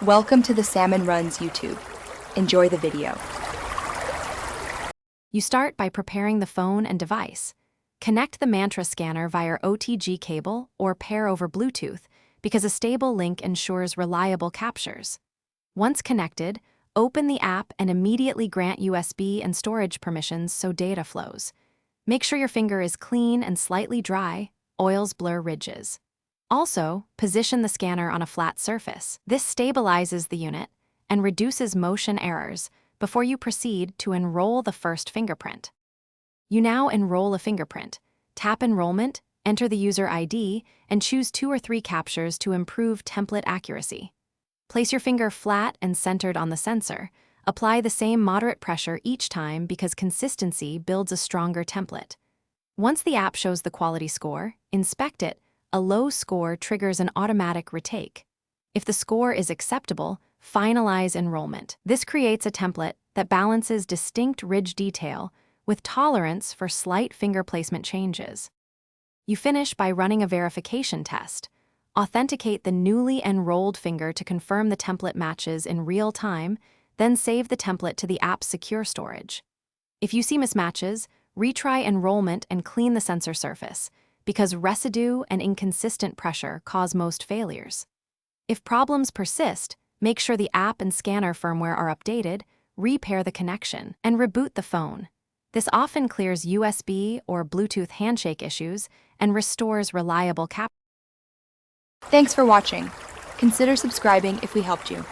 Welcome to the Salmon Runs YouTube. Enjoy the video. You start by preparing the phone and device. Connect the Mantra scanner via OTG cable or pair over Bluetooth because a stable link ensures reliable captures. Once connected, open the app and immediately grant USB and storage permissions so data flows. Make sure your finger is clean and slightly dry, oils blur ridges. Also, position the scanner on a flat surface. This stabilizes the unit and reduces motion errors before you proceed to enroll the first fingerprint. You now enroll a fingerprint. Tap Enrollment, enter the user ID, and choose 2 or 3 captures to improve template accuracy. Place your finger flat and centered on the sensor. Apply the same moderate pressure each time because consistency builds a stronger template. Once the app shows the quality score, inspect it. A low score triggers an automatic retake. If the score is acceptable, finalize enrollment. This creates a template that balances distinct ridge detail with tolerance for slight finger placement changes. You finish by running a verification test. Authenticate the newly enrolled finger to confirm the template matches in real time, then save the template to the app's secure storage. If you see mismatches, retry enrollment and clean the sensor surface, because residue and inconsistent pressure cause most failures. If problems persist, make sure the app and scanner firmware are updated, repair the connection, and reboot the phone. This often clears USB or Bluetooth handshake issues and restores reliable capture. Thanks for watching. Consider subscribing if we helped you.